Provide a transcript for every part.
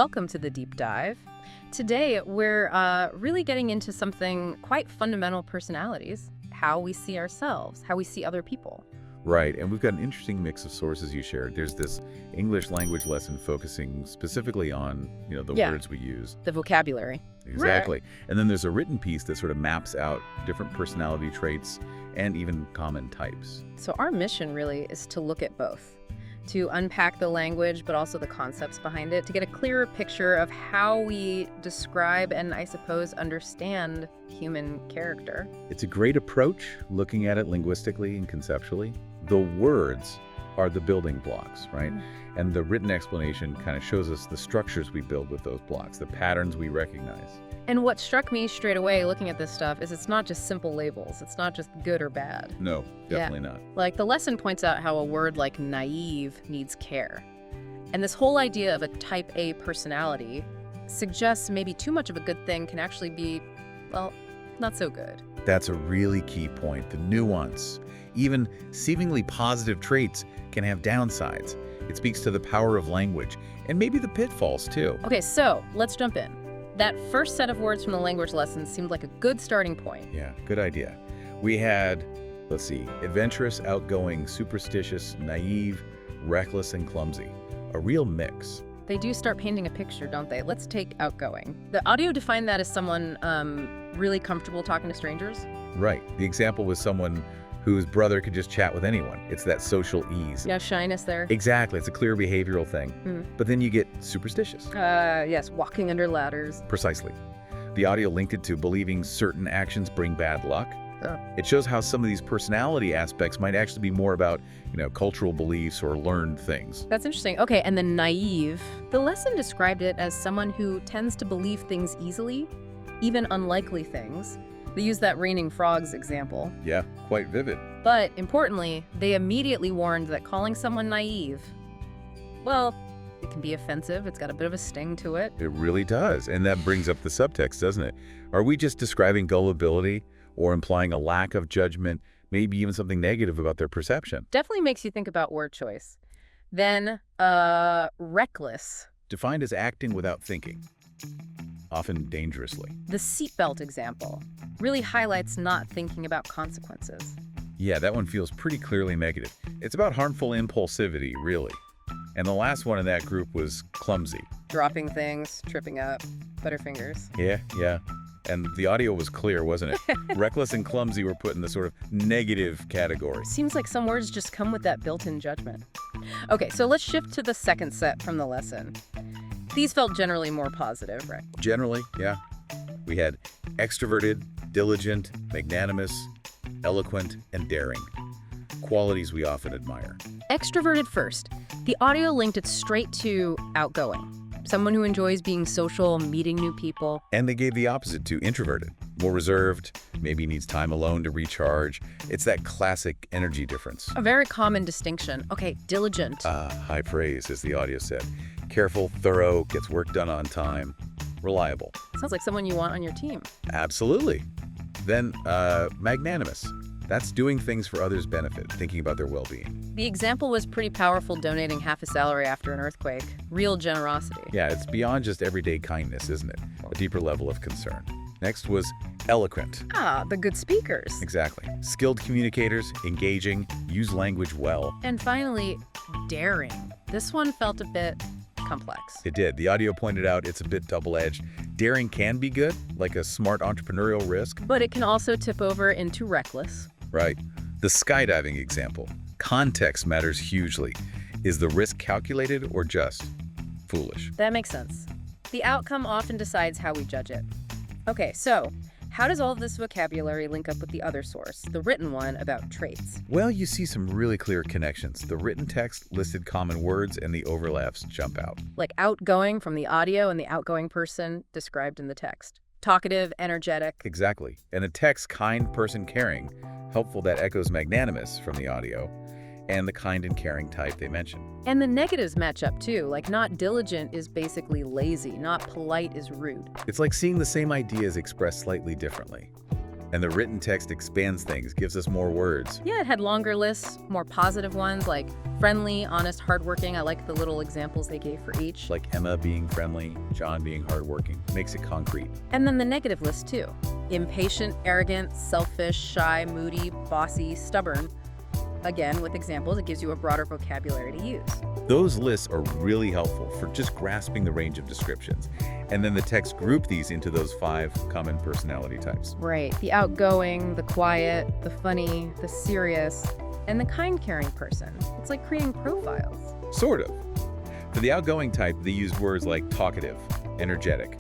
welcome to the deep dive. Today, we're really getting into something quite fundamental: personalities, how we see ourselves, how we see other people. Right, and we've got an interesting mix of sources you shared. There's this English language lesson focusing specifically on, the words we use. The vocabulary. Exactly. And then there's a written piece that sort of maps out different personality traits and even common types. So our mission really is to look at both, to unpack the language, but also the concepts behind it, to get a clearer picture of how we describe and, I suppose, understand human character. It's a great approach, looking at it linguistically and conceptually. The words are the building blocks, right? And the written explanation kind of shows us the structures we build with those blocks, the patterns we recognize. And what struck me straight away looking at this stuff is it's not just simple labels. It's not just good or bad. No, definitely not. Like the lesson points out how a word like naive needs care. And this whole idea of a type A personality suggests maybe too much of a good thing can actually be, well, not so good. That's a really key point, the nuance. Even seemingly positive traits can have downsides. It speaks to the power of language and maybe the pitfalls too. Okay, so let's jump in. That first set of words from the language lesson seemed like a good starting point. Yeah, good idea. We had, adventurous, outgoing, superstitious, naive, reckless, and clumsy. A real mix. They do start painting a picture, don't they? Let's take outgoing. The audio defined that as someone really comfortable talking to strangers. Right. The example was someone whose brother could just chat with anyone. It's that social ease. Yeah, shyness there. Exactly. It's a clear behavioral thing. But then you get superstitious. Yes, walking under ladders. Precisely. The audio linked it to believing certain actions bring bad luck. Oh. It shows how some of these personality aspects might actually be more about, cultural beliefs or learned things. That's interesting. Okay, and then naive. The lesson described it as someone who tends to believe things easily, even unlikely things. They use that raining frogs example. Yeah, quite vivid. But importantly, they immediately warned that calling someone naive, well, it can be offensive. It's got a bit of a sting to it. It really does. And that brings up the subtext, doesn't it? Are we just describing gullibility or implying a lack of judgment, maybe even something negative about their perception? Definitely makes you think about word choice. Then, reckless. Defined as acting without thinking, often dangerously. The seatbelt example really highlights not thinking about consequences. Yeah, that one feels pretty clearly negative. It's about harmful impulsivity, really. And the last one in that group was clumsy. Dropping things, tripping up, butterfingers. Yeah. And the audio was clear, wasn't it? Reckless and clumsy were put in the sort of negative category. Seems like some words just come with that built-in judgment. Okay, so let's shift to the second set from the lesson. These felt generally more positive, right? Generally, yeah. We had extroverted, diligent, magnanimous, eloquent, and daring. Qualities we often admire. Extroverted first. The audio linked it straight to outgoing. Someone who enjoys being social, meeting new people. And they gave the opposite to introverted. More reserved, maybe needs time alone to recharge. It's that classic energy difference. A very common distinction. Okay, diligent. High praise, as the audio said. Careful, thorough, gets work done on time. Reliable. Sounds like someone you want on your team. Absolutely. Then, magnanimous. That's doing things for others' benefit, thinking about their well-being. The example was pretty powerful, donating half a salary after an earthquake. Real generosity. Yeah, it's beyond just everyday kindness, isn't it? A deeper level of concern. Next was eloquent. The good speakers. Exactly. Skilled communicators, engaging, use language well. And finally, daring. This one felt a bit complex. It did. The audio pointed out it's a bit double-edged. Daring can be good, like a smart entrepreneurial risk. But it can also tip over into reckless. Right. The skydiving example. Context matters hugely. Is the risk calculated or just foolish? That makes sense. The outcome often decides how we judge it. Okay, so how does all of this vocabulary link up with the other source, the written one about traits? Well, you see some really clear connections. The written text listed common words and the overlaps jump out. Like outgoing from the audio and the outgoing person described in the text. Talkative, energetic. Exactly. And the text, kind, person, caring. Helpful, that echoes magnanimous from the audio. And the kind and caring type they mentioned. And the negatives match up too, like not diligent is basically lazy, not polite is rude. It's like seeing the same ideas expressed slightly differently. And the written text expands things, gives us more words. Yeah, it had longer lists, more positive ones like friendly, honest, hardworking. I like the little examples they gave for each. Like Emma being friendly, John being hardworking. Makes it concrete. And then the negative list too. Impatient, arrogant, selfish, shy, moody, bossy, stubborn. Again, with examples, it gives you a broader vocabulary to use. Those lists are really helpful for just grasping the range of descriptions. And then the text grouped these into those 5 common personality types. Right. The outgoing, the quiet, the funny, the serious, and the kind, caring person. It's like creating profiles. Sort of. For the outgoing type, they use words like talkative, energetic,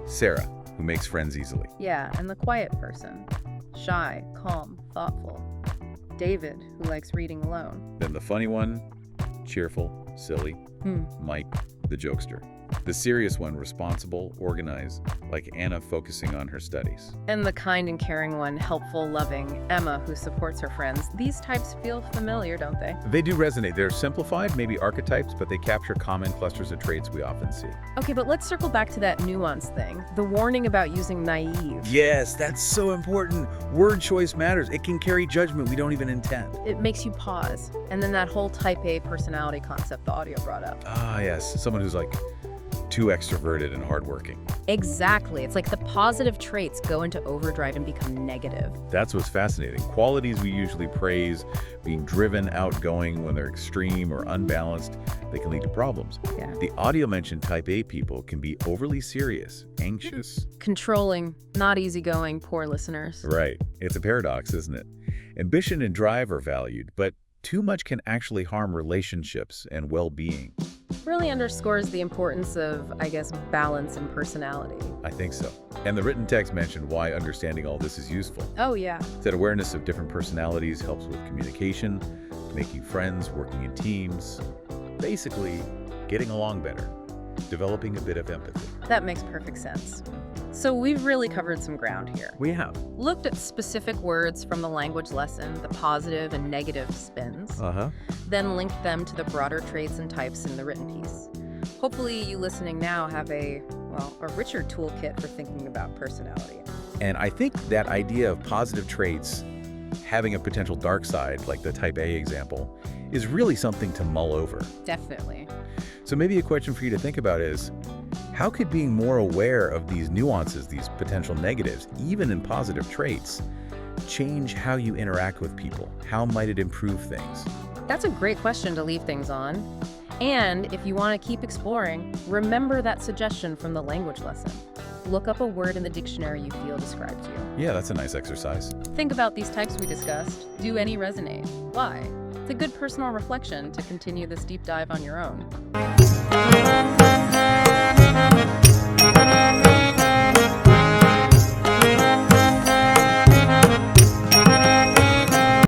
Sarah, who makes friends easily. Yeah, and the quiet person. Shy, calm, thoughtful. David, who likes reading alone. Then the funny one, cheerful, silly, Mike, the jokester. The serious one, responsible, organized, like Anna focusing on her studies. And the kind and caring one, helpful, loving, Emma, who supports her friends. These types feel familiar, don't they? They do resonate. They're simplified, maybe archetypes, but they capture common clusters of traits we often see. Okay, but let's circle back to that nuance thing. The warning about using naive. Yes, that's so important. Word choice matters. It can carry judgment we don't even intend. It makes you pause. And then that whole type A personality concept the audio brought up. Ah, yes. Someone who's like too extroverted and hardworking. Exactly. It's like the positive traits go into overdrive and become negative. That's what's fascinating. Qualities we usually praise, being driven, outgoing, when they're extreme or unbalanced, they can lead to problems. Yeah. The audio mentioned type A people can be overly serious, anxious. Controlling, not easygoing, poor listeners. Right. It's a paradox, isn't it? Ambition and drive are valued, but too much can actually harm relationships and well-being. Really underscores the importance of, I guess, balance in personality. I think so. And the written text mentioned why understanding all this is useful. Oh, yeah. That awareness of different personalities helps with communication, making friends, working in teams, basically getting along better, developing a bit of empathy. That makes perfect sense. So we've really covered some ground here. We have. Looked at specific words from the language lesson, the positive and negative spins, then linked them to the broader traits and types in the written piece. Hopefully you listening now have a richer toolkit for thinking about personality. And I think that idea of positive traits having a potential dark side, like the type A example, is really something to mull over. Definitely. So maybe a question for you to think about is, how could being more aware of these nuances, these potential negatives, even in positive traits, change how you interact with people? How might it improve things? That's a great question to leave things on. And if you want to keep exploring, remember that suggestion from the language lesson. Look up a word in the dictionary you feel describes you. Yeah, that's a nice exercise. Think about these types we discussed. Do any resonate? Why? It's a good personal reflection to continue this deep dive on your own.